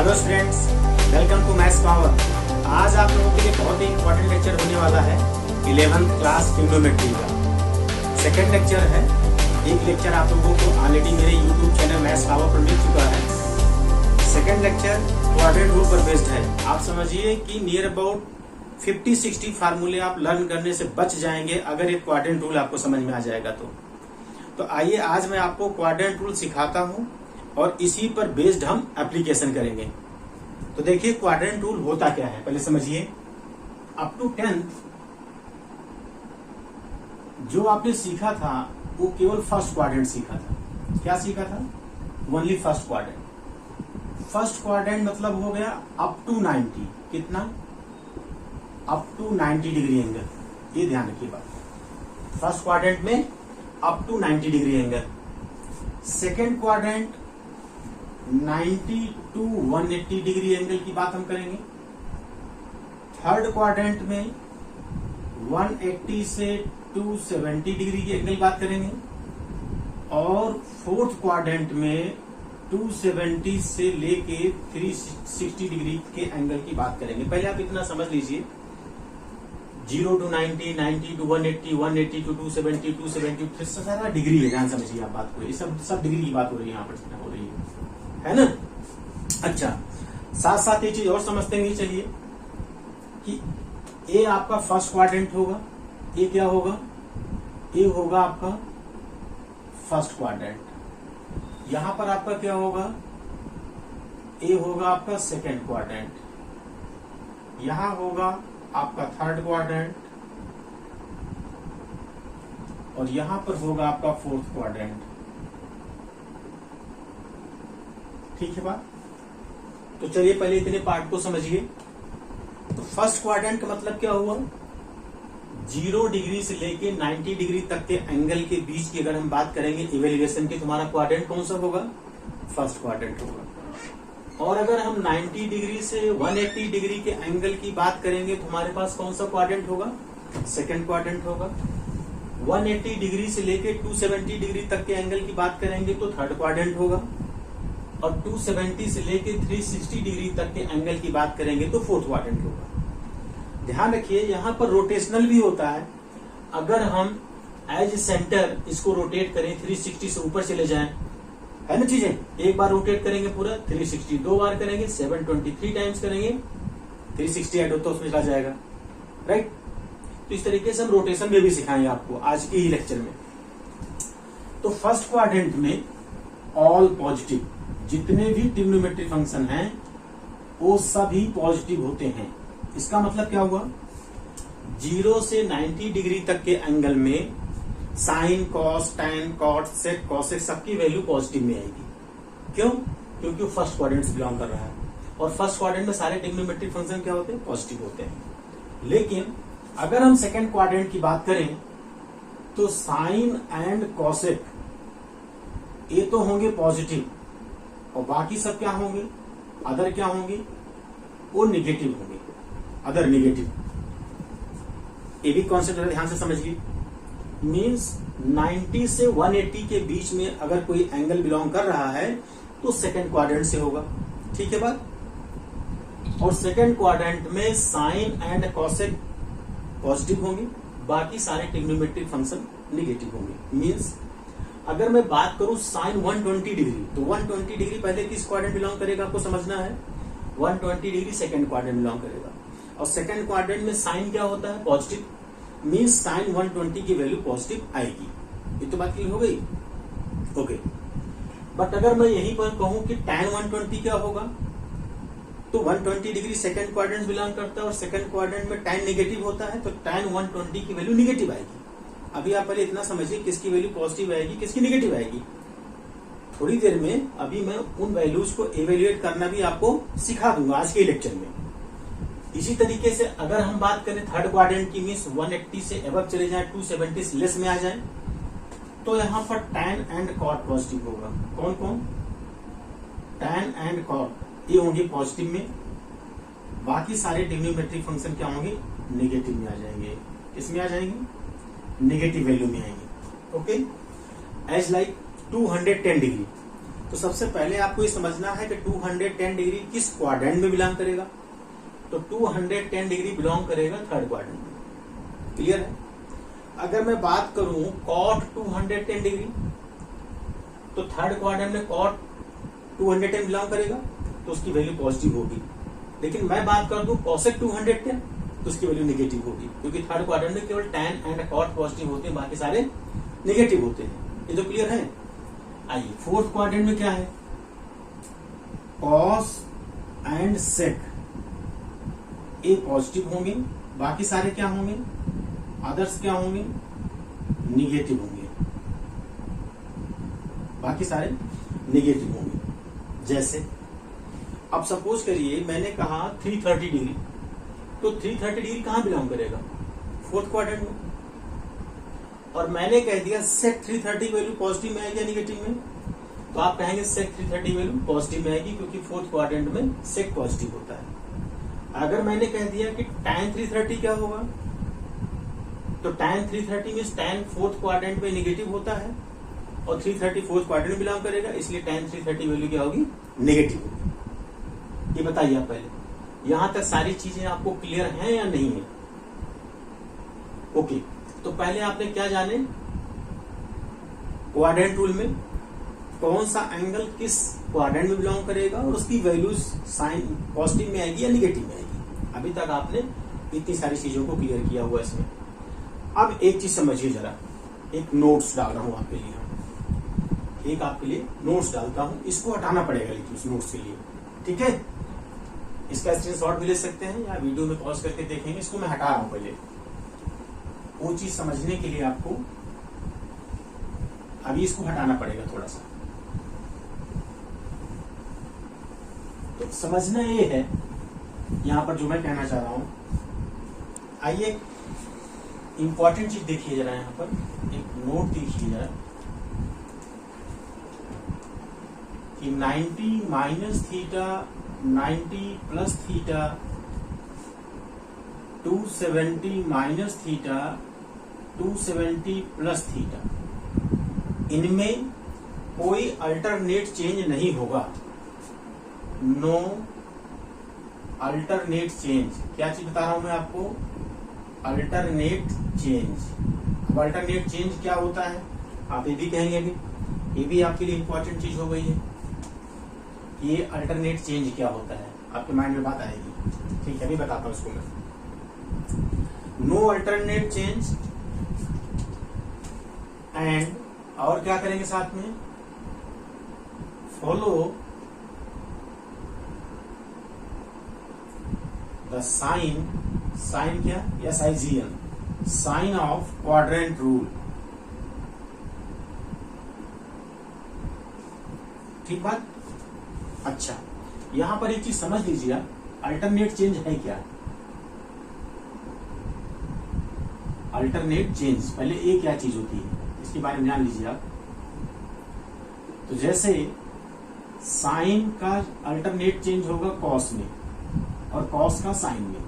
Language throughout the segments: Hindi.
Hello students, welcome to Maths Power. आज आप लोगों के लिए बहुत ही इंपॉर्टेंट लेक्चर होने वाला है 11th क्लास ट्रिग्नोमेट्री का। सेकंड लेक्चर है। एक लेक्चर आप लोगों को ऑलरेडी मेरे यूट्यूब चैनल मैथ्स पावर पर मिल चुका है। सेकंड लेक्चर क्वाड्रेंट रूल पर बेस्ड है। आप समझिए कि नियर अबाउट 50-60 फार्मूले आप लर्न करने से बच जाएंगे अगर एक क्वाड्रेंट रूल आपको समझ में आ जाएगा तो आइए आज मैं आपको क्वाड्रेंट रूल सिखाता हूं और इसी पर बेस्ड हम एप्लीकेशन करेंगे। तो देखिए क्वाड्रेंट रूल होता क्या है, पहले समझिए। अप टू 10th जो आपने सीखा था वो केवल फर्स्ट क्वाड्रेंट सीखा था। क्या सीखा था? Only first quadrant. First quadrant मतलब हो गया अप टू 90। कितना? Up to 90 degree angle. ये ध्यान रखिए बात। फर्स्ट क्वाड्रेंट में up to 90 degree angle. Second quadrant 90 to 180 degree angle की बात हम करेंगे। थर्ड क्वाड्रेंट में 180 से 270 डिग्री की एंगल बात करेंगे और फोर्थ क्वाड्रेंट में 270 से लेके 360 डिग्री के एंगल की बात करेंगे। पहले आप इतना समझ लीजिए, 0 टू 90, 90 टू 180, 180 टू 270, 270 टू सारा डिग्री है। ध्यान समझिए आप बात को, ये सब डिग्री की बात हो रही है यहाँ पर, हो रही है ना। अच्छा, साथ साथ ये चीज और समझते हैं, चलिए कि ए आपका फर्स्ट क्वाड्रेंट होगा। ए क्या होगा? ए होगा आपका फर्स्ट क्वाड्रेंट। यहां पर आपका क्या होगा? ए होगा आपका सेकेंड क्वाड्रेंट। यहां होगा आपका थर्ड क्वाड्रेंट और यहां पर होगा आपका फोर्थ क्वाड्रेंट। ठीक है बात? तो चलिए पहले इतने पार्ट को समझिए। तो फर्स्ट क्वाड्रेंट का मतलब क्या हुआ? 0 डिग्री से लेके 90 डिग्री तक के एंगल के बीच की अगर हम बात करेंगे इवेल्युएशन की, तुम्हारा क्वाड्रेंट कौन सा होगा? फर्स्ट क्वाड्रेंट होगा। और अगर हम 90 डिग्री से 180 डिग्री के एंगल की बात करेंगे तो हमारे पास कौन सा क्वाड्रेंट होगा? सेकेंड क्वाड्रेंट होगा। 180 डिग्री से लेके 270 डिग्री तक के एंगल की बात करेंगे तो थर्ड क्वाड्रेंट होगा और 270 से लेके 360 डिग्री तक के एंगल की बात करेंगे तो फोर्थ क्वाड्रेंट होगा। ध्यान रखिए यहां पर रोटेशनल भी होता है। अगर हम एज सेंटर इसको रोटेट करें 360 से ऊपर चले जाएं, है ना चीजें, एक बार रोटेट करेंगे पूरा 360, दो बार करेंगे 723 टाइम्स करेंगे 360 ऐड होता है उसमें चला जाएगा, राइट। तो इस तरीके से हम रोटेशन में भी सिखाएंगे आपको आज के ही लेक्चर में। तो फर्स्ट क्वाड्रेंट में ऑल पॉजिटिव, जितने भी ट्रिग्नोमेट्री फंक्शन हैं वो सभी पॉजिटिव होते हैं। इसका मतलब क्या हुआ? 0 से 90 डिग्री तक के एंगल में साइन, कॉस, टैन, कॉट, सेक, कॉसेक सबकी वैल्यू पॉजिटिव में आएगी। क्यों? क्योंकि वो फर्स्ट क्वाड्रेंट से बिलोंग कर रहा है और फर्स्ट क्वाड्रेंट में सारे ट्रिग्नोमेट्री फंक्शन क्या होते हैं? पॉजिटिव होते हैं। लेकिन अगर हम सेकेंड क्वाड्रेंट की बात करें तो साइन एंड कॉसेक ये तो होंगे पॉजिटिव और बाकी सब क्या होंगे? अदर क्या होंगे? वो निगेटिव होंगे, अदर निगेटिव। ये भी कॉन्सेप्ट ध्यान से समझिए। मीन्स 90 से 180 के बीच में अगर कोई एंगल बिलोंग कर रहा है तो सेकेंड क्वाड्रेंट से होगा। ठीक है बात? और सेकेंड क्वाड्रेंट में साइन एंड कॉसेक पॉजिटिव होंगे, बाकी सारे ट्रिग्नोमेट्रिक फंक्शन निगेटिव होंगे। मीन्स अगर मैं बात करूं साइन 120 डिग्री तो 120 डिग्री पहले किस क्वाड्रेंट बिलोंग करेगा आपको समझना है। 120 डिग्री सेकेंड क्वाड्रेंट बिलोंग करेगा और सेकेंड क्वाड्रेंट में साइन क्या होता है? पॉजिटिव। मीन्स साइन 120 की वैल्यू पॉजिटिव आएगी। ये तो बात क्लियर हो गई? ओके। बट अगर मैं यहीं पर कहूं कि tan 120 क्या होगा तो 120 डिग्री सेकेंड क्वाड्रेंट बिलोंग करता है और सेकेंड क्वाड्रेंट में tan नेगेटिव होता है तो tan 120 की वैल्यू निगेटिव आएगी। अभी आप पहले इतना समझिए किसकी वैल्यू पॉजिटिव आएगी, किसकी निगेटिव आएगी। थोड़ी देर में अभी मैं उन वैल्यूज को एवेल्युएट करना भी आपको सिखा दूंगा आज के लेक्चर में। इसी तरीके से अगर हम बात करें थर्ड क्वाड्रेंट की, मीन्स 180 से एबव चले जाएं, 270 से लेस में आ जाएं, तो यहां पर tan एंड cot पॉजिटिव होगा। कौन कौन? tan एंड cot ये होंगे पॉजिटिव में, बाकी सारे ट्रिग्नोमेट्रिक फंक्शन क्या होंगे? नेगेटिव में आ जाएंगे। किसमें आ जाएंगे? नेगेटिव वैल्यू में आएंगे। ओके। एज लाइक 210 डिग्री तो सबसे पहले आपको ये समझना है कि 210 डिग्री किस क्वाड्रेंट में बिलोंग करेगा। तो 210 डिग्री बिलोंग करेगा थर्ड क्वाड्रेंट में। क्लियर है? अगर मैं बात करूं कॉट 210 डिग्री, तो थर्ड क्वाड्रेंट में कॉट 210 बिलोंग करेगा, तो उसकी वैल्यू पॉजिटिव होगी। लेकिन मैं बात कर दूं कोसेक 210, तो उसकी वैल्यू नेगेटिव होगी, क्योंकि थर्ड क्वाड्रेंट में केवल tan एंड कॉट पॉजिटिव होते हैं, बाकी सारे नेगेटिव होते हैं। ये तो क्लियर है। आइए फोर्थ क्वाड्रेंट में क्या है, कॉस एंड सेक ये पॉजिटिव होंगे, बाकी सारे क्या होंगे, अदर्स क्या होंगे, निगेटिव होंगे, बाकी सारे निगेटिव होंगे। जैसे अब सपोज करिए मैंने कहा 330 डिग्री, तो 330 डिग्री कहां बिलोंग करेगा, फोर्थ क्वाड्रेंट में। और मैंने कह दिया सेक 330 वैल्यू पॉजिटिव में आएगी या निगेटिव में, तो आप कहेंगे सेक 330 वैल्यू पॉजिटिव में आएगी, क्योंकि फोर्थ क्वाड्रेंट में सेक पॉजिटिव होता है। अगर मैंने कह दिया कि tan 330 क्या होगा, तो tan 330 में tan फोर्थ क्वाड्रेंट में निगेटिव होता है, और 330 फोर्थ क्वाड्रेंट में बिलोंग करेगा, इसलिए tan 330 वैल्यू क्या होगी, नेगेटिव होगी। ये बताइए आप पहले, यहां तक सारी चीजें आपको क्लियर हैं या नहीं है? ओके, तो पहले आपने क्या जाने, क्वाड्रेंट रूल में कौन सा एंगल किस क्वाड्रेंट में बिलोंग करेगा और उसकी वैल्यूज साइन पॉजिटिव में आएगी या निगेटिव में आएगी। अभी तक आपने इतनी सारी चीजों को क्लियर किया हुआ इसमें। अब एक चीज समझिए जरा, एक नोट्स डाल रहा हूं आपके लिए, एक आपके लिए नोट्स डालता हूं, इसको हटाना पड़ेगा लेकिन उस नोट्स के लिए, ठीक है। इसका स्क्रीनशॉट भी ले सकते हैं या वीडियो में पॉज करके देखेंगे। इसको मैं हटा रहा हूं पहले, वो चीज समझने के लिए आपको अभी इसको हटाना पड़ेगा थोड़ा सा। तो समझना ये है यहां पर जो मैं कहना चाह रहा हूं। आइए इंपॉर्टेंट चीज देखिए जरा, यहां पर एक नोट देखिए जरा कि 90 minus theta 90 plus theta 270 minus theta 270 plus theta, इनमें कोई अल्टरनेट चेंज नहीं होगा। No alternate change. क्या चीज बता रहा हूं मैं आपको, अल्टरनेट चेंज। अब अल्टरनेट चेंज क्या होता है आप ये भी कहेंगे, अभी ये भी आपके लिए इंपॉर्टेंट चीज हो गई है। ये अल्टरनेट चेंज क्या होता है, आपके माइंड में बात आएगी, ठीक है। अभी बताता हूं इसको मैं। नो अल्टरनेट चेंज एंड, और क्या करेंगे साथ में, फॉलो द साइन, साइन क्या, SIGN, sign of quadrant rule. ठीक बात। अच्छा, यहां पर एक चीज समझ लीजिए, अल्टरनेट चेंज है क्या। अल्टरनेट चेंज, पहले ये क्या चीज होती है इसके बारे में जान लीजिए आप। तो जैसे साइन का अल्टरनेट चेंज होगा कॉस में, और कॉस का साइन में।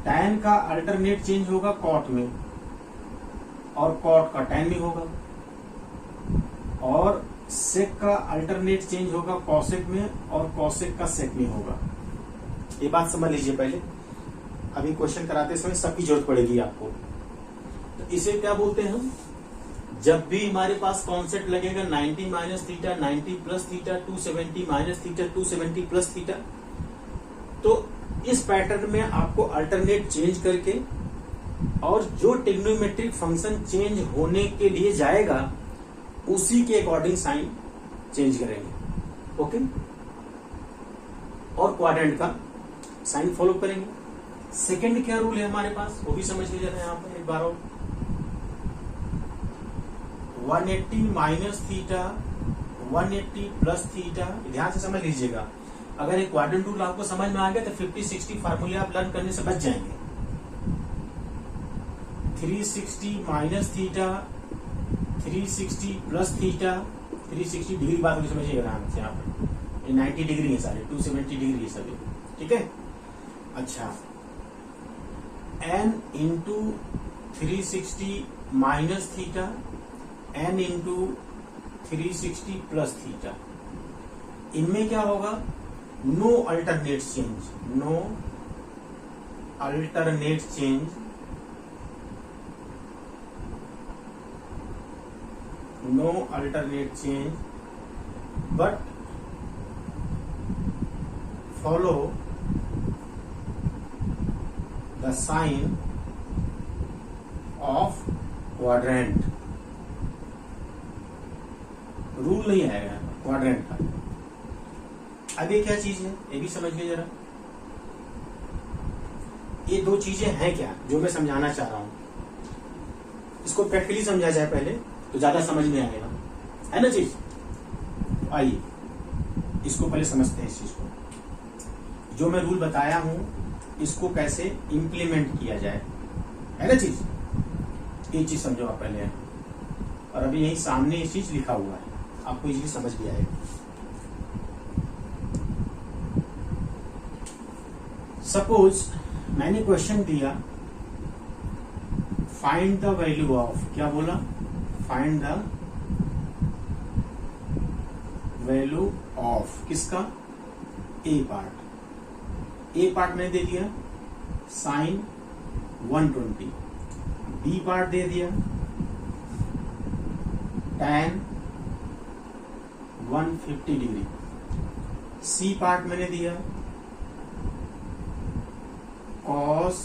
टैन का अल्टरनेट चेंज होगा कॉट में, और कॉट का टैन में होगा। और सेक का अल्टरनेट चेंज होगा कॉसेक में, और कॉसेक का सेक में होगा। ये बात समझ लीजिए पहले, अभी क्वेश्चन कराते समय सबकी जरूरत पड़ेगी आपको। तो इसे क्या बोलते हैं हम, जब भी हमारे पास कॉन्सेप्ट लगेगा 90 minus theta 90 plus theta 270 minus theta 270 plus theta, तो इस पैटर्न में आपको अल्टरनेट चेंज करके और जो ट्रिग्नोमेट्रिक फंक्शन चेंज होने के लिए जाएगा उसी के अकॉर्डिंग साइन चेंज करेंगे। ओके, और क्वाड्रेंट का साइन फॉलो करेंगे। सेकंड क्या रूल है हमारे पास, वो भी समझ लीजिए यहाँ पर एक बार और। 180 माइनस थीटा 180 प्लस थीटा, ध्यान से समझ लीजिएगा। अगर एक क्वाड्रेंट रूल आपको समझ में आ गया तो 50-60 फार्मूले आप लर्न करने से बच जाएंगे। 360 minus theta 360 plus theta, 360 degree बात होगी समझिएगा ध्यान से। यहाँ पर ये 90 डिग्री है सारे, 270 डिग्री है सभी, ठीक है। अच्छा, n into 360 minus theta n into 360 plus theta. इनमें क्या होगा, no alternate change, no alternate change, no alternate change but follow the sign of quadrant. Rule नहीं आएगा क्वाड्रेंट का। अब ये क्या चीज है, ये भी समझिए जरा। ये दो चीजें हैं क्या जो मैं समझाना चाह रहा हूं, इसको प्रैक्टिकली समझा जाए पहले तो ज्यादा समझ में आएगा, है ना चीज। आइए इसको पहले समझते हैं। इस चीज को जो मैं रूल बताया हूं इसको कैसे इंप्लीमेंट किया जाए, है ना चीज। ये चीज समझो आप पहले, और अभी यही सामने ये चीज लिखा हुआ है, आपको इजीली समझ भी आएगा। सपोज मैंने क्वेश्चन दिया फाइंड द वैल्यू ऑफ, क्या बोला, फाइंड द वैल्यू ऑफ किसका, ए पार्ट। ए पार्ट मैंने दे दिया साइन 120, बी पार्ट दे दिया tan 150 डिग्री, सी पार्ट मैंने दिया cos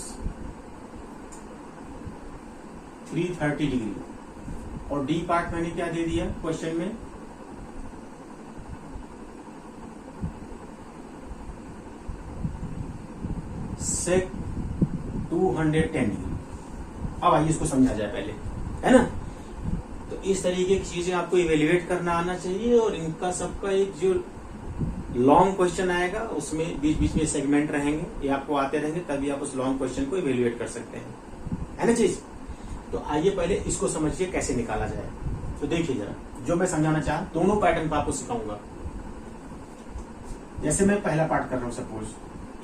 330 डिग्री, और डी पार्ट मैंने क्या दे दिया क्वेश्चन में, sec 210 डिग्री। अब आइए इसको समझा जाए पहले, है ना। तो इस तरीके की चीजें आपको इवेल्युएट करना आना चाहिए, और इनका सबका एक जो लॉन्ग क्वेश्चन आएगा उसमें बीच बीच में सेगमेंट रहेंगे, ये आपको आते रहेंगे, तभी आप उस लॉन्ग क्वेश्चन को इवेल्युएट कर सकते हैं, है ना चीज। तो आइए पहले इसको समझिए कैसे निकाला जाए। तो देखिए जरा, जो मैं समझाना चाह दोनों पैटर्न पर आपको सिखाऊंगा। जैसे मैं पहला पार्ट कर रहा हूं, सपोज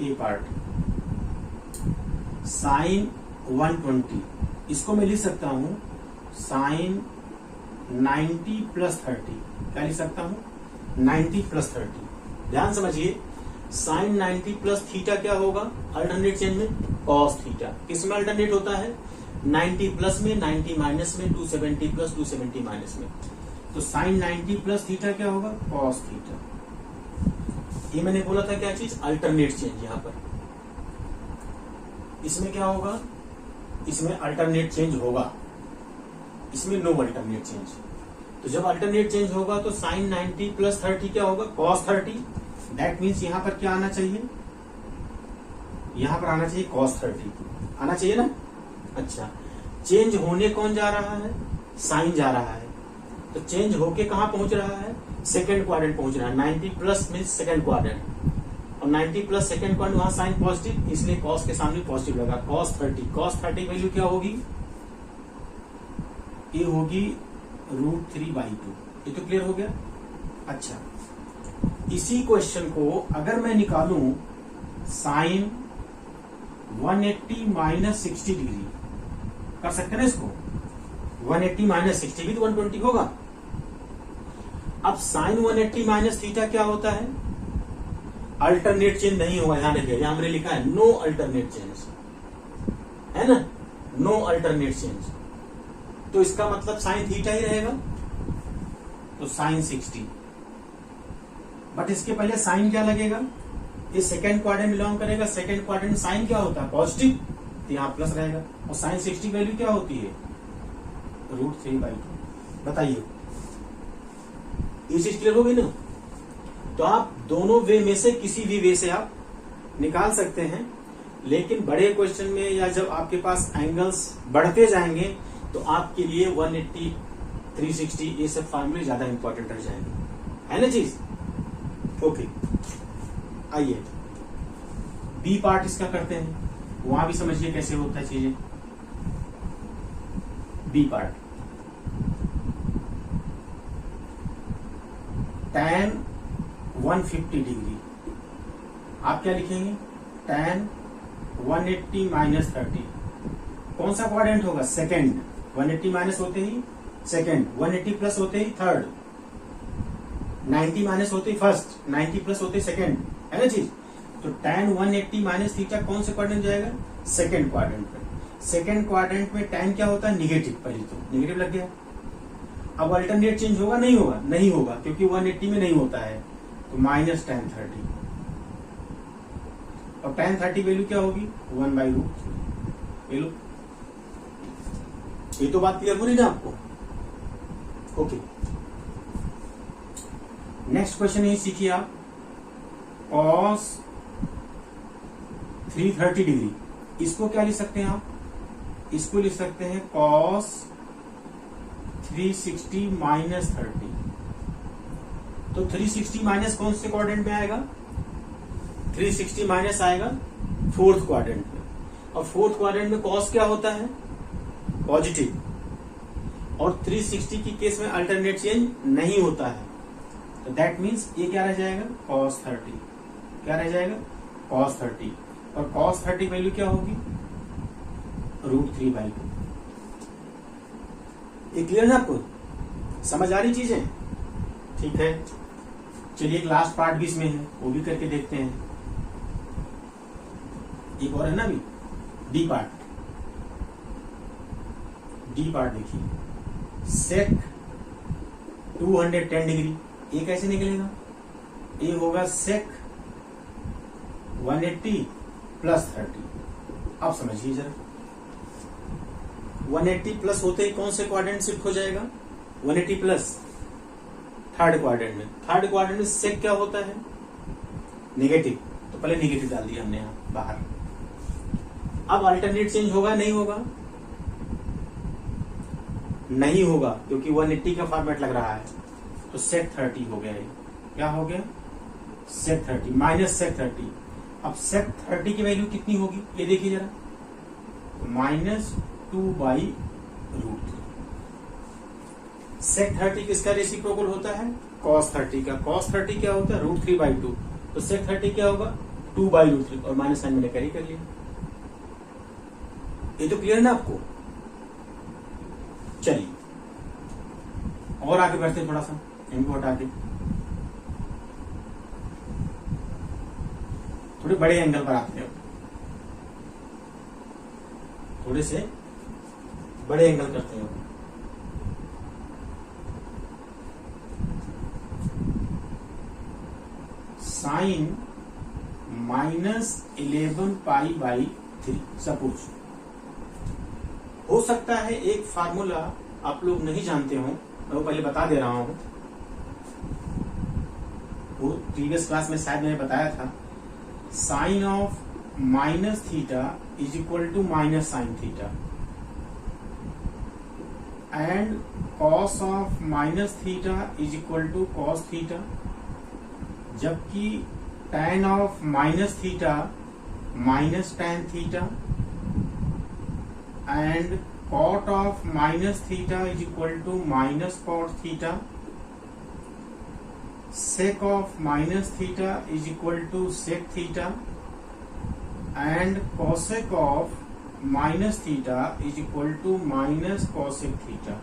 ए पार्ट साइन 120, इसको मैं लिख सकता हूं साइन 90 प्लस 30। क्या लिख सकता हूं, 90 प्लस 30। ध्यान समझिए, साइन 90 प्लस थीटा क्या होगा, अल्टरनेट चेंज में कॉस थीटा। किसमें अल्टरनेट होता है, 90 प्लस में, 90 माइनस में, 270 प्लस, 270 माइनस में। तो साइन 90 प्लस थीटा क्या होगा, कॉस थीटा। ये मैंने बोला था क्या चीज, अल्टरनेट चेंज। यहां पर इसमें क्या होगा, इसमें अल्टरनेट चेंज होगा, इसमें नो अल्टरनेट चेंज। तो जब अल्टरनेट चेंज होगा तो साइन 90 प्लस 30 क्या होगा, कॉस 30। दैट मीन्स यहां पर क्या आना चाहिए, यहां पर आना चाहिए cos 30 आना चाहिए ना। अच्छा, चेंज होने कौन जा रहा है, साइन जा रहा है। तो चेंज होके कहां पहुंच रहा है, सेकेंड क्वाड्रेंट पहुंच रहा है। 90 प्लस मीन्स सेकेंड क्वाड्रेंट, और 90 प्लस सेकेंड क्वाड्रेंट, वहां साइन पॉजिटिव, इसलिए कॉस के सामने पॉजिटिव लगा, cos 30। cos 30 वैल्यू क्या होगी, ये होगी √3/2। ये तो क्लियर हो गया। अच्छा, इसी क्वेश्चन को अगर मैं निकालूं साइन 180 माइनस 60 डिग्री, कर सकते हैं ना इसको। 180 माइनस 60 भी तो 120 होगा। अब साइन 180 माइनस थीटा क्या होता है, अल्टरनेट चेंज नहीं होगा। ध्यान रखिए, यहां हमने लिखा है नो अल्टरनेट चेंज, है ना, नो अल्टरनेट चेंज। तो इसका मतलब साइन थीटा ही रहेगा, तो साइन 60। बट इसके पहले साइन क्या लगेगा, ये सेकेंड क्वाड्रेंट बिलोंग करेगा। सेकेंड क्वाड्रेंट साइन क्या होता है, पॉजिटिव, तो यहाँ प्लस रहेगा। और साइन 60 वैल्यू क्या होती है, √3/2। बताइए, ये चीज क्लियर हो गई ना। तो आप दोनों वे में से किसी भी वे से आप निकाल सकते हैं, लेकिन बड़े क्वेश्चन में या जब आपके पास एंगल्स बढ़ते जाएंगे तो आपके लिए 180, 360 ये सब फार्मूले ज्यादा इंपॉर्टेंट रह जाएंगे, है ना चीज। ओके, आइए बी पार्ट इसका करते हैं, वहां भी समझिए कैसे होता है चीजें। बी पार्ट tan 150 डिग्री, आप क्या लिखेंगे, tan 180 माइनस 30। कौन सा क्वाड्रेंट होगा, सेकेंड। 180 माइनस होते ही सेकेंड, 180 प्लस होते ही थर्ड, 90 माइनस होते फर्स्ट, 90 प्लस होते सेकंड, है ना चीज। तो tan 180 माइनस थीटा कौन से क्वाड्रेंट जाएगा? सेकंड क्वाड्रेंट में। सेकंड क्वाड्रेंट में tan क्या होता है? निगेटिव। पहले तो निगेटिव लग गया। अब अल्टरनेट चेंज होगा? नहीं होगा, नहीं होगा, क्योंकि 180 में नहीं होता है। तो माइनस tan 30, और tan 30 वैल्यू क्या होगी? 1/√3। लो, ये तो बात क्लियर हो रही ना आपको? ओके, नेक्स्ट क्वेश्चन ये सीखिए आप। cos 330 डिग्री, इसको क्या लिख सकते हैं आप? इसको लिख सकते हैं cos 360 माइनस 30। तो 360 माइनस कौन से क्वाड्रेंट में आएगा? 360 माइनस आएगा फोर्थ क्वाड्रेंट में। और फोर्थ क्वाड्रेंट में cos क्या होता है? पॉजिटिव। और 360 की केस में अल्टरनेट चेंज नहीं होता है। तो दैट मीन्स ये क्या रह जाएगा? cos 30। क्या रह जाएगा? cos 30। और cos 30 वैल्यू क्या होगी? √3/2। ये क्लियर है आपको? समझ आ रही चीजें? ठीक है, चलिए एक लास्ट पार्ट भी इसमें है, वो भी करके देखते हैं। एक और है ना अभी, डी पार्ट। डी पार्ट देखिए, सेक 210 डिग्री, ये कैसे निकलेगा? ये होगा सेक 180 प्लस 30। अब समझिए जरा, 180 प्लस होते ही कौन से क्वाड्रेंट शिफ्ट हो जाएगा? 180 प्लस थर्ड क्वाड्रेंट में। थर्ड क्वाड्रेंट में सेक क्या होता है? नेगेटिव। तो पहले नेगेटिव डाल दिया हमने यहां बाहर। अब अल्टरनेट चेंज होगा? नहीं होगा, नहीं होगा, क्योंकि 180 का फॉर्मेट लग रहा है। तो सेक 30 हो गया। ये क्या हो गया? सेक 30 माइनस सेक 30। अब सेक 30 की वैल्यू कितनी होगी? ये देखिए जरा, -2/√3। सेक 30 किसका रेसिप्रोकल होता है? cos 30 का। cos 30 क्या होता है? √3/2। तो सेक 30 क्या होगा? 2/√3, और माइनस साइन मैंने कैरी कर लिया। ये तो क्लियर है ना आपको? चलिए और आगे बढ़ते हैं, थोड़ा सा इनको हटा के थोड़े बड़े एंगल पर आते हैं। थोड़े से बड़े एंगल करते हैं। Sine -11π/3 suppose. हो सकता है एक फार्मूला आप लोग नहीं जानते हो, मैं वो पहले बता दे रहा हूं। वो प्रीवियस क्लास में शायद मैंने बताया था। Sine of minus theta is equal to minus sine theta, and cos of minus theta is equal to cos theta, जबकि tan of minus theta minus tan theta, and cot of minus theta is equal to minus cot theta, sec of minus theta is equal to sec theta, and cosec of minus theta is equal to minus cosec theta।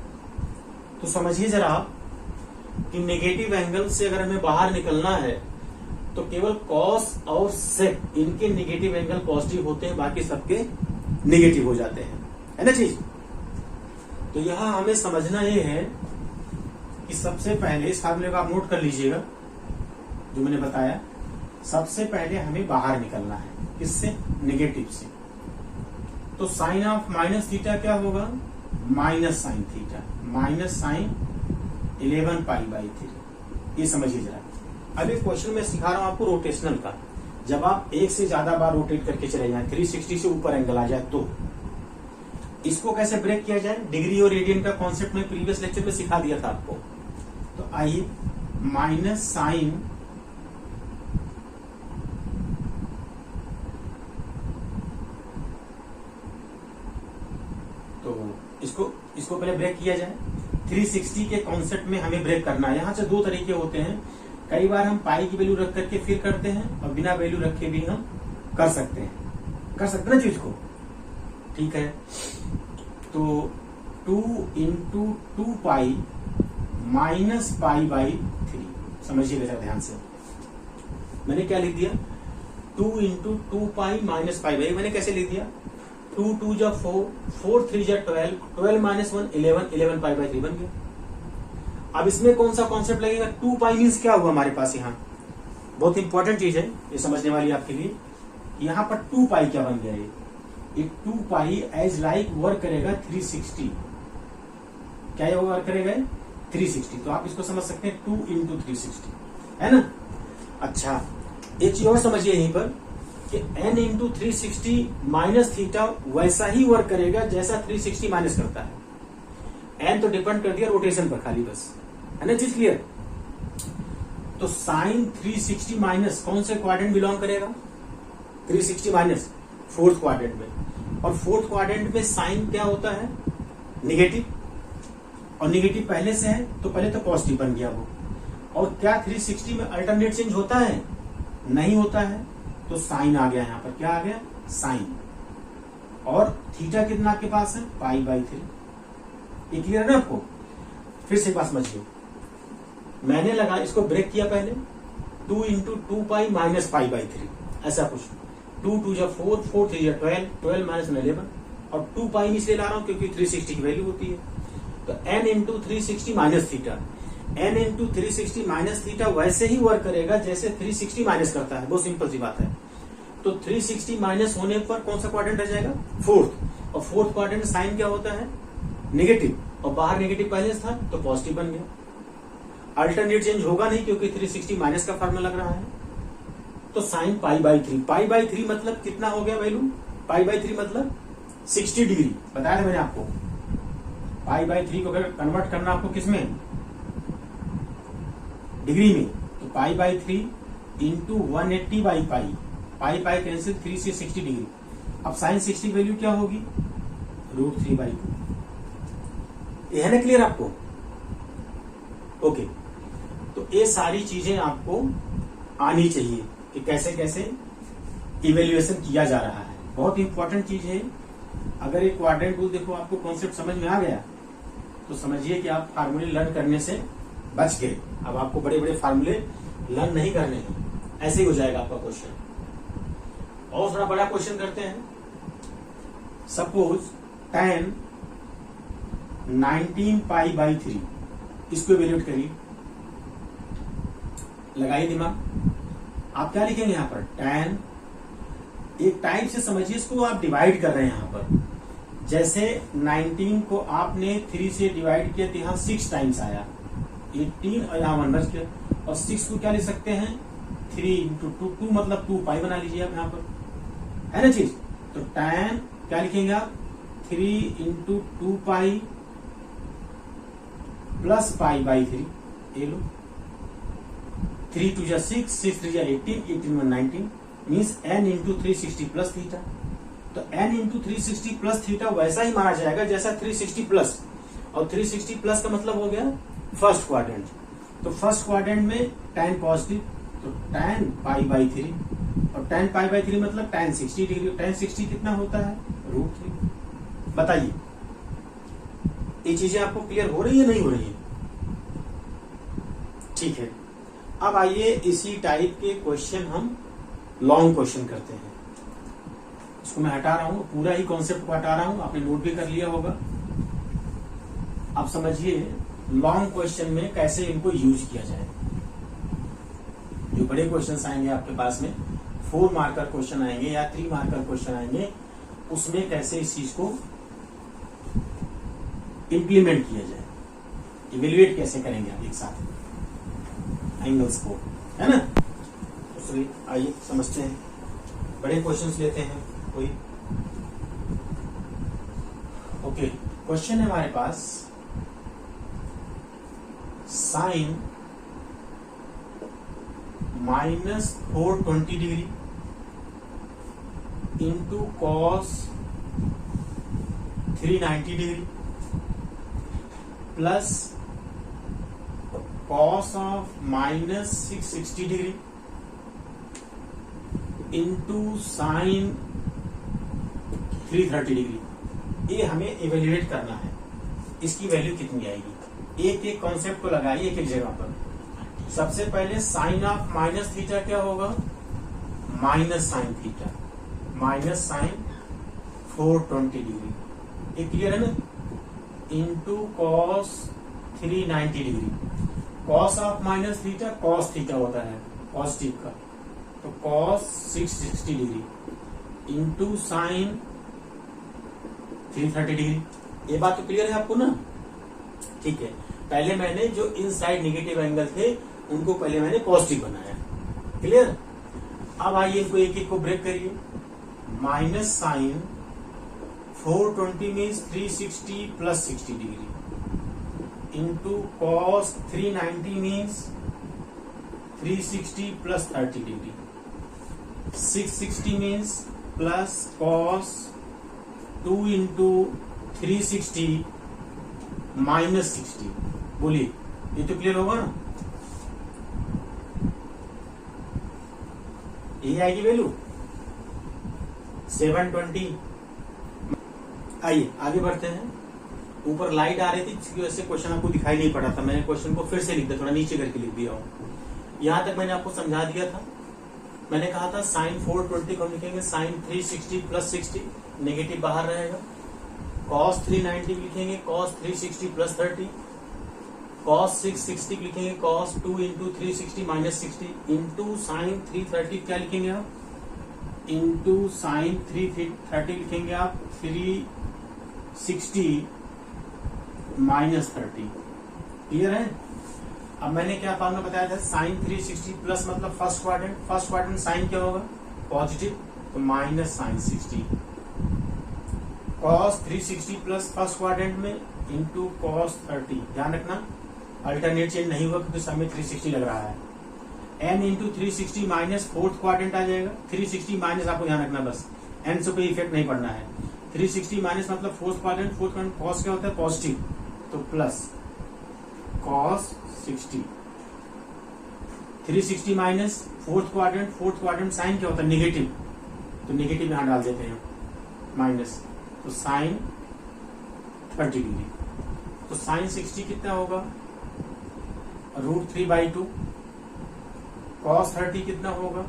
तो समझिए जरा आप कि नेगेटिव एंगल से अगर हमें बाहर निकलना है तो केवल cos और sec इनके नेगेटिव एंगल पॉजिटिव होते हैं, बाकी सबके नेगेटिव हो जाते हैं, है ना चीज। तो यहां हमें समझना यह है कि सबसे पहले इस फार्मूले को आप नोट कर लीजिएगा जो मैंने बताया। सबसे पहले हमें बाहर निकलना है, किससे? नेगेटिव से। तो साइन ऑफ माइनस थीटा क्या होगा? Minus sine theta, minus sine 11π/3। ये समझिए जरा। अब एक क्वेश्चन में सिखा रहा हूं आपको रोटेशनल का। जब आप एक से ज्यादा बार रोटेट करके चले जाए, 360 से ऊपर एंगल आ जाए, तो इसको कैसे ब्रेक किया जाए? डिग्री और रेडियन का कॉन्सेप्ट में प्रीवियस लेक्चर में सिखा दिया था आपको। तो आइए, माइनस साइन तो इसको पहले ब्रेक किया जाए। 360 के कॉन्सेप्ट में हमें ब्रेक करना है। यहां से दो तरीके होते हैं। कई बार हम पाई की वैल्यू रख करके फिर करते हैं, और बिना वैल्यू रखे भी हम कर सकते हैं ना चीज को। ठीक है, तो 2 × 2π - π/3 समझिएगा जरा ध्यान से। मैंने क्या लिख दिया, 2 into 2 pi minus pi by, मैंने कैसे लिख दिया, 2 2 जा 4, 4 3 जा 12, 12 माइनस 1 11, 11 पाई बाई 3 बन गया। अब इसमें कौन सा कॉन्सेप्ट लगेगा, 2 पाई मीन्स क्या हुआ हमारे पास, यहाँ बहुत इंपॉर्टेंट चीज है ये समझने वाली आपके लिए। यहाँ पर 2 पाई क्या बन गया, ये 2 पाई एज लाइक वर्क करेगा 360, क्या ये वर्क करेगा 360, तो आप इसको समझ सकते हैं 2 इंटू 360, है ना। अच्छा एक चीज और समझिए यहीं पर कि n इंटू 360 माइनस थीटा वैसा ही वर्क करेगा जैसा 360 माइनस करता है। n तो डिपेंड कर दिया रोटेशन पर खाली, बस, है ना चीज क्लियर। तो साइन 360 माइनस कौन से क्वाड्रेंट बिलोंग करेगा, 360 माइनस फोर्थ क्वाड्रेंट में, और फोर्थ क्वाड्रेंट में साइन क्या होता है, निगेटिव, और निगेटिव पहले से है तो पहले तो पॉजिटिव बन गया वो। और क्या 360 में अल्टरनेट चेंज होता है, नहीं होता है, तो साइन आ गया यहाँ पर, क्या आ गया साइन, और थीटा कितना आपके पास है पाई बाई 3। ये क्लियर है ना आपको। फिर से एक बात समझिए, मैंने लगा इसको ब्रेक किया पहले, 2 into 2 pi minus pi by 3, ऐसा कुछ, 2 2 जा 4, 4 3 जा 12, 12 माइनस 11, और 2 पाई इसलिए ला रहा हूं क्योंकि 360 की वैल्यू होती है। तो n into 360 minus theta, n into 360 minus theta वैसे ही वर्क करेगा जैसे 360 माइनस करता है, बहुत सिंपल सी बात है। तो 360 माइनस होने पर कौन सा क्वाड्रेंट रह जाएगा, फोर्थ, और फोर्थ क्वाड्रेंट साइन क्या होता है नेगेटिव, और बाहर नेगेटिव पहले था तो पॉजिटिव बन गया। अल्टरनेट चेंज होगा नहीं क्योंकि 360 माइनस का फार्मूला लग रहा है। तो sine pi by 3, pi by 3 मतलब कितना हो गया वैल्यू, पाई बाई 3 मतलब 60 डिग्री, बताया था मैंने आपको। पाई बाई 3 को अगर कन्वर्ट करना आपको किसमें, डिग्री में, तो pi by 3 into 180 by pi, pi pi cancel, 3 से 60 डिग्री। अब साइन 60 वैल्यू क्या होगी, √3 बाई 2। ये है ना क्लियर आपको, ओके। तो ये सारी चीजें आपको आनी चाहिए कि कैसे कैसे इवेल्युएशन किया जा रहा है, बहुत इंपॉर्टेंट चीज है। अगर एक क्वाड्रेंट रूल देखो आपको कॉन्सेप्ट समझ में आ गया तो समझिए कि आप फार्मूले लर्न करने से बच गए। अब आपको बड़े बड़े फार्मूले लर्न नहीं करने हैं, ऐसे ही हो जाएगा आपका क्वेश्चन। और थोड़ा बड़ा क्वेश्चन करते हैं। सपोज tan 19 पाई बाई 3, इसको इवेल्युएट करिए, लगाइए दिमाग। आप क्या लिखेंगे यहाँ पर, tan, एक टाइप से समझिए इसको, आप डिवाइड कर रहे हैं यहाँ पर। जैसे 19 को आपने 3 से डिवाइड किया तो यहाँ 6 टाइम्स आया, 18, और यहाँ 1 बच गया। और 6 को क्या लिख सकते हैं, 3 इंटू 2 मतलब 2 पाई बना लीजिए आप यहाँ पर, है ना चीज। तो tan क्या लिखेंगे आप, 3 into 2 pi plus pi by 3, ये लो, 3 2 जा 6, 6 3 जा 18, 18 1 19, means n into 360 plus theta. तो n इंटू 360 प्लस थीटा वैसा ही माना जाएगा जैसा 360 प्लस, और 360 प्लस का मतलब हो गया फर्स्ट क्वाड्रेंट। तो फर्स्ट क्वाड्रेंट में tan पॉजिटिव, तो tan पाई बाई 3, और tan पाई बाई 3 मतलब tan 60 डिग्री। tan 60 कितना होता है, √3। बताइए ये चीजें आपको क्लियर हो रही है नहीं हो रही है, ठीक है। अब आइए इसी टाइप के क्वेश्चन हम लॉन्ग क्वेश्चन करते हैं। इसको मैं हटा रहा हूं, पूरा ही कॉन्सेप्ट को हटा रहा हूं, आपने नोट भी कर लिया होगा। अब समझिए लॉन्ग क्वेश्चन में कैसे इनको यूज किया जाए। जो बड़े क्वेश्चंस आएंगे आपके पास में, 4 मार्कर क्वेश्चन आएंगे या 3 मार्कर क्वेश्चन आएंगे, उसमें कैसे इस चीज को इंप्लीमेंट किया जाए, इवेल्युएट कैसे करेंगे आप एक साथ एंगल्स को, है ना। तो चलिए आइए समझते हैं, बड़े क्वेश्चंस लेते हैं कोई। ओके, क्वेश्चन है हमारे पास, sine -420 degree into cos 390 degree plus cos of -660 degree into sine 330 degree. ये हमें इवेल्युएट करना है, इसकी वैल्यू कितनी आएगी। एक एक कॉन्सेप्ट को लगाइए एक एक जगह पर, सबसे पहले साइन ऑफ माइनस थीटा क्या होगा, minus sine theta, minus sine 420 degree, ये क्लियर है ना, into cos 390 degree. Cos of minus theta cos theta होता है पॉजिटिव का, तो cos 660 degree into sine 330 degree. ये बात तो क्लियर है आपको ना? ठीक है, पहले मैंने जो इनसाइड नेगेटिव एंगल थे उनको पहले मैंने पॉजिटिव बनाया, क्लियर। अब आइए इनको एक एक को ब्रेक करिए। Minus sine 420 means 360 plus 60 degree into cos 390 means 360 plus 30 degree, 660 means plus cos 2 into 360 minus 60। बोलिए, ये तो क्लियर होगा ना? ये आएगी वैल्यू 720। आइए आगे बढ़ते हैं। ऊपर लाइट आ रही थी जिसकी वजह से क्वेश्चन आपको दिखाई नहीं पड़ा था, मैंने क्वेश्चन को फिर से लिख दिया, थोड़ा नीचे करके लिख दिया हूं। यहां तक मैंने आपको समझा दिया था। मैंने कहा था साइन 420 को लिखेंगे साइन 360 प्लस 60, नेगेटिव बाहर रहेगा। कॉस 390 लिखेंगे कॉस 360 प्लस 30, कॉस 660 लिखेंगे cos 2 into 360 minus 60 into sine 330 क्या लिखेंगे आप, इंटू साइन 330 लिखेंगे आप 360 माइनस 30। क्लियर है? अब मैंने क्या फॉर्मूला बताया था, साइन 360 प्लस मतलब first quadrant, first quadrant sine क्या होगा, पॉजिटिव, तो minus sine 60। Cos 360 plus first quadrant में इंटू कॉस 30। ध्यान रखना अल्टरनेट चेंज नहीं होगा क्योंकि सब में 360 लग रहा है। n into 360 minus fourth quadrant आ जाएगा, 360 माइनस आपको ध्यान रखना, बस n से कोई इफेक्ट नहीं पड़ना है। 360 माइनस मतलब fourth quadrant, fourth quadrant cos क्या होता है, पॉजिटिव, तो plus cos 60। 360 minus fourth quadrant sine क्या होता है, नेगेटिव, तो नेगेटिव यहां डाल देते हैं माइनस, तो साइन 30 डिग्री। तो साइन 60 कितना होगा, √3/2। कॉस 30 कितना होगा,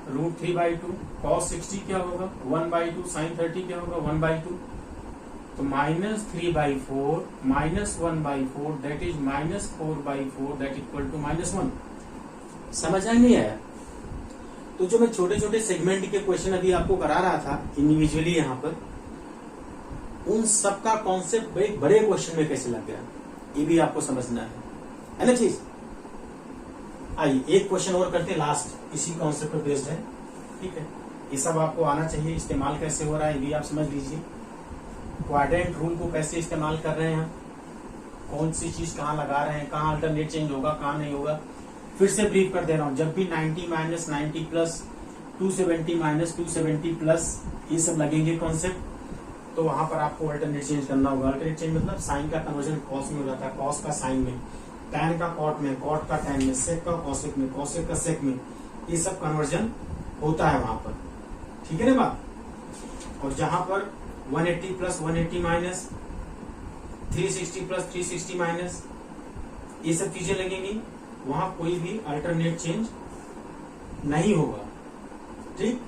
√3/2। कॉस 60 क्या होगा, 1/2। साइन 30 क्या होगा, 1/2। तो -3/4 minus 1/4 that is -4/4 that equal to -1। समझ आया नहीं आया? तो जो मैं छोटे छोटे सेगमेंट के क्वेश्चन अभी आपको करा रहा था इंडिविजुअली यहाँ पर, उन सब का कॉन्सेप्ट एक बड़े क्वेश्चन में कैसे लग गया ये भी आपको समझना है ना चीज। आइए एक क्वेश्चन और करते हैं लास्ट, इसी कॉन्सेप्ट पर बेस्ड है, ठीक है। ये सब आपको आना चाहिए, इस्तेमाल कैसे हो रहा है ये भी आप समझ लीजिए। क्वाड्रेंट रूल को कैसे इस्तेमाल कर रहे हैं, कौन सी चीज कहाँ लगा रहे हैं, कहाँ अल्टरनेट चेंज होगा, कहाँ नहीं होगा। फिर से ब्रीफ कर दे रहा हूं, जब भी 90 माइनस 90 प्लस 270 माइनस 270 प्लस ये सब लगेंगे कॉन्सेप्ट, तो वहां पर आपको अल्टरनेट चेंज करना होगा। अल्टरनेट चेंज मतलब साइन का कन्वर्जन कॉस में हो जाता है, कॉस का साइन में, टैन का कॉट में, कॉट का टैन में, सेक का कॉसेक में, कॉसेक का सेक में, ये सब कन्वर्जन होता है वहां पर, ठीक है ना बात। और जहां पर 180 प्लस 180 माइनस 360 प्लस 360 माइनस ये सब चीजें लगेंगी, वहां कोई भी अल्टरनेट चेंज नहीं होगा, ठीक।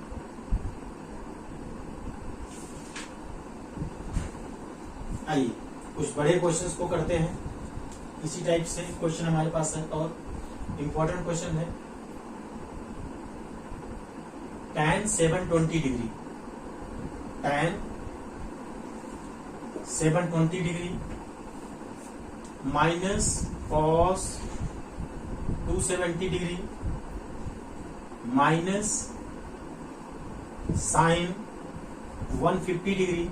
आइए कुछ बड़े क्वेश्चंस को करते हैं। इसी टाइप से क्वेश्चन हमारे पास है और इंपॉर्टेंट क्वेश्चन है। tan 720 degree, tan 720 degree minus cos 270 degree minus sine 150 degree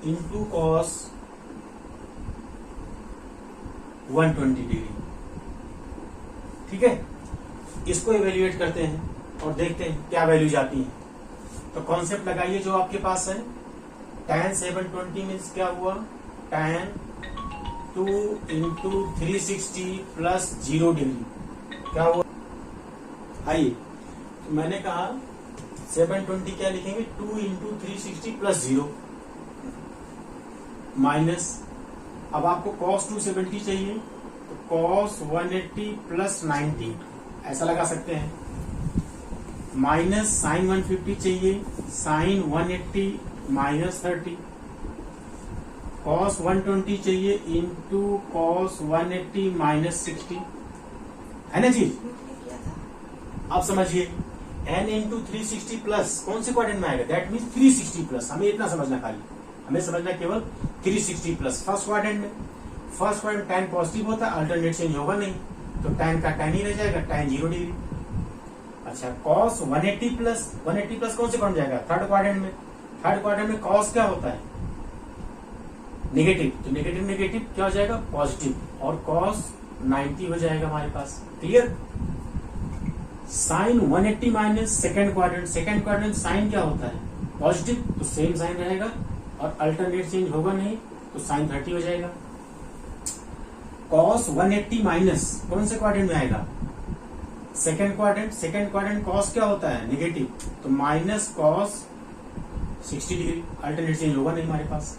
into cos 120 degree, ठीक है। इसको इवेल्युएट करते हैं और देखते हैं क्या वैल्यू जाती है। तो कॉन्सेप्ट लगाइए जो आपके पास है। tan 720 मीन्स क्या हुआ, tan 2 इंटू 360 प्लस 0 डिग्री क्या हुआ। आइए तो मैंने कहा 720 क्या लिखेंगे, 2 इंटू 360 प्लस 0 माइनस, अब आपको cos 270 चाहिए तो cos 180 प्लस 90 ऐसा लगा सकते हैं, माइनस साइन 150 चाहिए, साइन 180 माइनस 30, cos 120 चाहिए इंटू cos 180 माइनस 60, है ना जी। आप समझिए n इंटू 360 प्लस कौन से क्वाड्रेंट में आएगा, दैट मीन्स 360 प्लस, हमें इतना समझना, खाली हमें समझना केवल 360 प्लस फर्स्ट क्वाड्रेंट में। फर्स्ट क्वाड्रेंट tan पॉजिटिव होता है, अल्टरनेट चेंज होगा नहीं, तो tan का tan ही रह जाएगा, tan 0 डिग्री। अच्छा cos 180 प्लस कौन से क्वाड्रेंट जाएगा, थर्ड क्वाड्रेंट में। थर्ड क्वाड्रेंट में cos क्या होता है, नेगेटिव, तो नेगेटिव नेगेटिव क्या हो जाएगा, पॉजिटिव, और cos 90 हो जाएगा हमारे पास। Clear. Sine 180 minus second quadrant sine क्या होता है, पॉजिटिव, तो सेम साइन रहेगा, और अल्टरनेट चेंज होगा नहीं, तो साइन 30 हो जाएगा। cos 180 माइनस कौन से क्वाड्रेंट में आएगा, सेकेंड क्वाड्रेंट cos क्या होता है, नेगेटिव, तो minus cos 60 degree, alternate change होगा नहीं हमारे पास,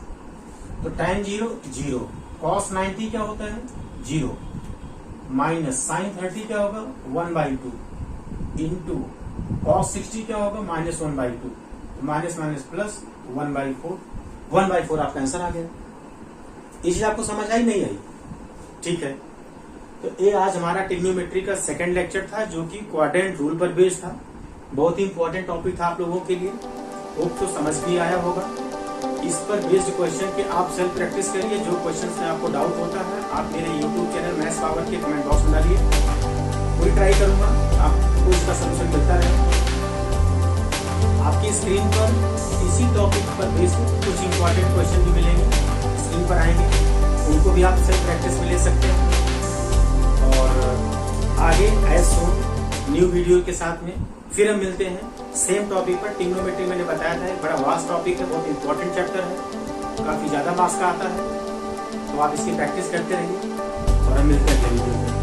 तो tan 0 cos 90 क्या होता है, 0, माइनस साइन 30 क्या होगा, 1/2 इंटू cos 60 क्या होगा, माइनस 1/2, माइनस माइनस प्लस 1/4 आपका आंसर आ गया। ये चीज आपको समझ आई नहीं आई, ठीक है। तो ये आज हमारा ट्रिग्नोमेट्री का सेकंड लेक्चर था, जो कि क्वाड्रेंट रूल पर बेस्ड था। बहुत ही इंपॉर्टेंट टॉपिक था आप लोगों के लिए, होप तो समझ भी आया होगा। इस पर बेस्ड क्वेश्चन के आप सेल्फ प्रैक्टिस करिए। जो क्वेश्चन में आपको डाउट होता है आप मेरे यूट्यूब चैनल मैथ्स पावर के कमेंट बॉक्स में डालिए, पूरी ट्राई करूंगा आपको इसका सोल्यूशन मिलता रहे। आपकी स्क्रीन पर इसी टॉपिक पर बेस्ड कुछ इंपॉर्टेंट क्वेश्चन भी मिलेंगे, स्क्रीन पर आएंगे, उनको भी आप सेल्फ प्रैक्टिस में ले सकते हैं। और आगे एज सून न्यू वीडियो के साथ में फिर हम मिलते हैं सेम टॉपिक पर। ट्रिग्नोमेट्री मैंने बताया था एक बड़ा वास्ट टॉपिक है, बहुत इंपॉर्टेंट चैप्टर है, काफी ज्यादा मार्क्स का आता है, तो आप इसकी प्रैक्टिस करते रहिए और हम मिलते हैं अगले वीडियो में।